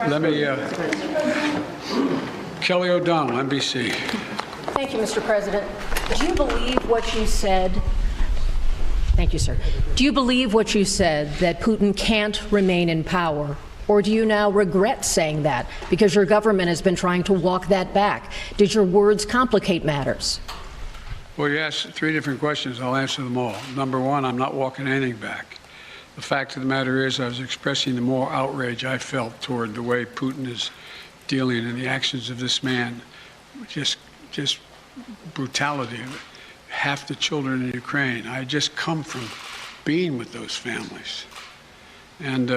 Let me, Kelly O'Donnell, NBC. Thank you, Mr. President. Do you believe what you said? Thank you, sir. Do you believe what you said, that Putin can't remain in power? Or do you now regret saying that because your government has been trying to walk that back? Did your words complicate matters? Well, you asked 3 different questions. I'll answer them all. Number 1, I'm not walking anything back. The fact of the matter is I was expressing the moral outrage I felt toward the way Putin is dealing in the actions of this man. Just brutality. Half the children in Ukraine. I just come from being with those families. And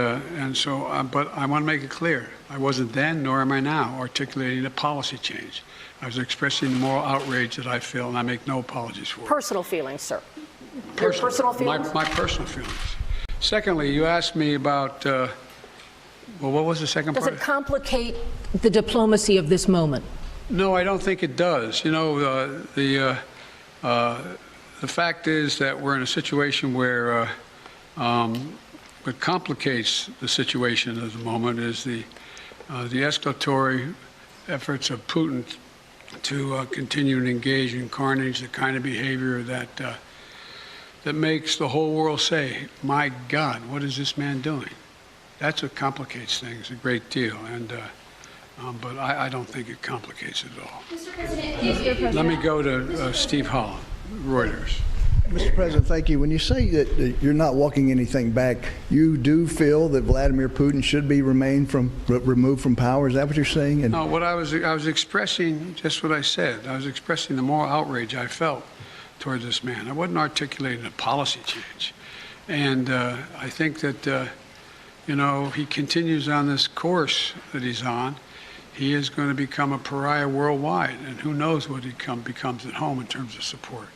so, but I want to make it clear, I wasn't then, nor am I now, articulating a policy change. I was expressing the moral outrage that I feel, and I make no apologies for it. Personal feelings, sir. Your personal feelings? My personal feelings. Secondly, you asked me about, well, what was the second part? Does it complicate the diplomacy of this moment? No, I don't think it does. You know, the fact is that we're in a situation where what complicates the situation at the moment is the escalatory efforts of Putin to continue to engage in carnage, the kind of behavior that makes the whole world say, "My God, what is this man doing?" That's what complicates things a great deal, and but I don't think it complicates it at all. Mr. President, Let me go to Steve Holland, Reuters. Mr. President, thank you. When you say that you're not walking anything back, you do feel that Vladimir Putin should be removed from power? Is that what you're saying? And no, what I was expressing just what I said. I was expressing the moral outrage I felt towards this man. I wasn't articulating a policy change, and I think that you know, he continues on this course that he's on. He is going to become a pariah worldwide, and who knows what he becomes at home in terms of support.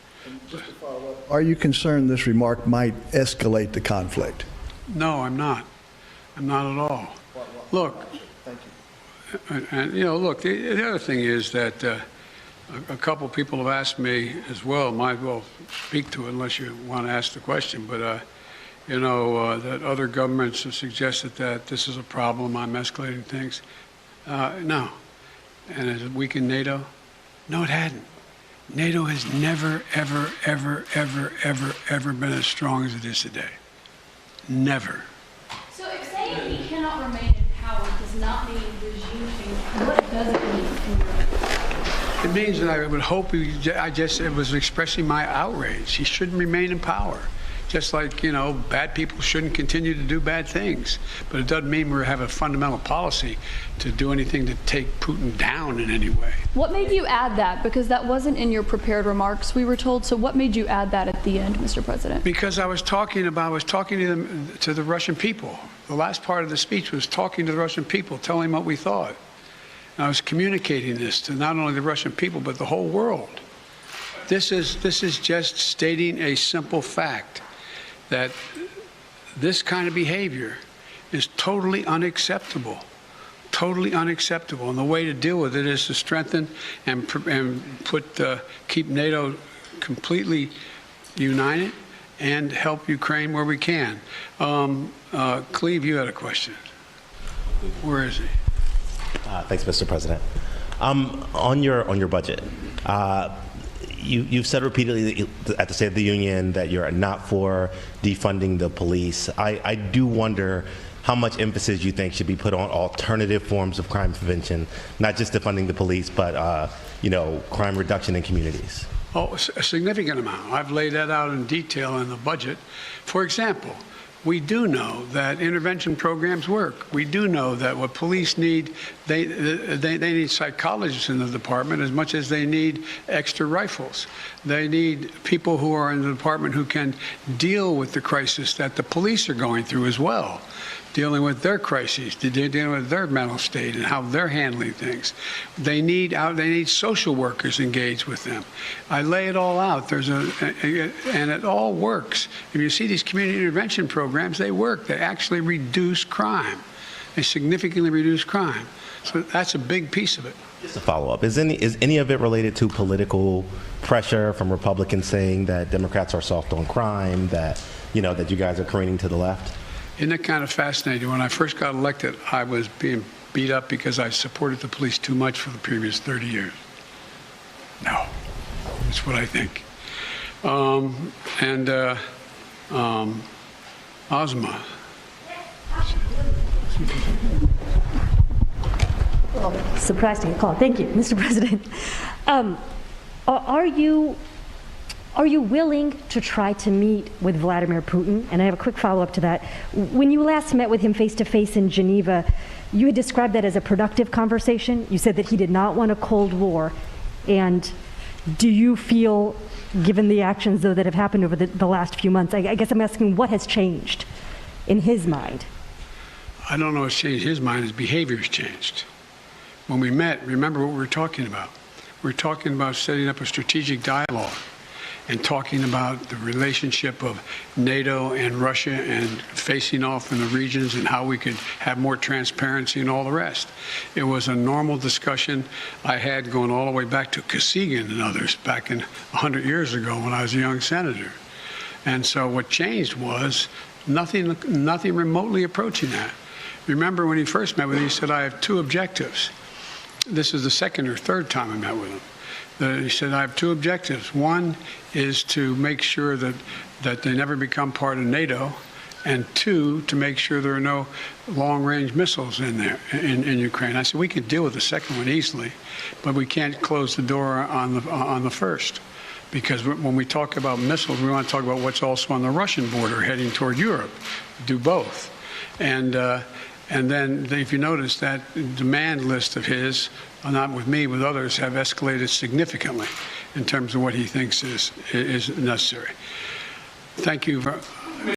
Are you concerned this remark might escalate the conflict? No, I'm not. I'm not at all. Look, Thank you. and you know, look, the other thing is that a couple people have asked me as well, might as well speak to it unless you want to ask the question, but you know, that other governments have suggested that this is a problem, I'm escalating things. No. And has it weakened NATO? No, it hadn't. NATO has never, ever, ever, ever, ever, ever been as strong as it is today. Never. so if saying he cannot remain in power does not mean regime change, what does it mean? It means that I would hope it was expressing my outrage. He shouldn't remain in power. Just like, you know, bad people shouldn't continue to do bad things. But it doesn't mean we have a fundamental policy to do anything to take Putin down in any way. What made you add that? Because that wasn't in your prepared remarks, we were told. So what made you add that at the end, Mr. President? Because I was talking to the Russian people. The last part of the speech was talking to the Russian people, telling them what we thought. And I was communicating this to not only the Russian people, but the whole world. This is just stating a simple fact, that this kind of behavior is totally unacceptable. Totally unacceptable. And the way to deal with it is to strengthen and keep NATO completely united and help Ukraine where we can. Cleve, you had a question. Where is he? Thanks, Mr. President. On your budget, you've said repeatedly at the State of the Union that you're not for defunding the police. I do wonder how much emphasis you think should be put on alternative forms of crime prevention, not just defunding the police, but you know, crime reduction in communities. Oh, a significant amount. I've laid that out in detail in the budget. For example, we do know that intervention programs work. We do know that what police need, they need psychologists in the department as much as they need extra rifles. They need people who are in the department who can deal with the crisis that the police are going through as well, dealing with their crises, dealing with their mental state and how they're handling things. They need social workers engaged with them. I lay it all out. And it all works. If you see these community intervention programs, they work. They actually reduce crime. They significantly reduce crime. So that's a big piece of it. Just a follow-up. Is any of it related to political pressure from Republicans saying that Democrats are soft on crime, that, you know, that you guys are careening to the left? Isn't it kind of fascinating? When I first got elected, I was being beat up because I supported the police too much for the previous 30 years. No, that's what I think. Ozma. Well, surprised to get called. Thank you, Mr. President. Are you willing to try to meet with Vladimir Putin? And I have a quick follow-up to that. When you last met with him face-to-face in Geneva, you had described that as a productive conversation. You said that he did not want a Cold War. And do you feel, given the actions, though, that have happened over the last few months, I guess I'm asking what has changed in his mind? I don't know what's changed his mind. His behavior has changed. When we met, remember what we were talking about. We were talking about setting up a strategic dialogue and talking about the relationship of NATO and Russia and facing off in the regions and how we could have more transparency and all the rest. It was a normal discussion I had going all the way back to Kosygin and others back in 100 years ago when I was a young senator. And so what changed was nothing remotely approaching that. Remember when he first met with me, he said, I have two objectives. This is the second or third time I met with him. He said, I have two objectives. One is to make sure that they never become part of NATO, and two, to make sure there are no long-range missiles in there, in Ukraine. I said, we could deal with the second one easily, but we can't close the door on the first. Because when we talk about missiles, we want to talk about what's also on the Russian border heading toward Europe. Do both. And then, if you notice, that demand list of his, not with me, with others, have escalated significantly in terms of what he thinks is necessary. Thank you.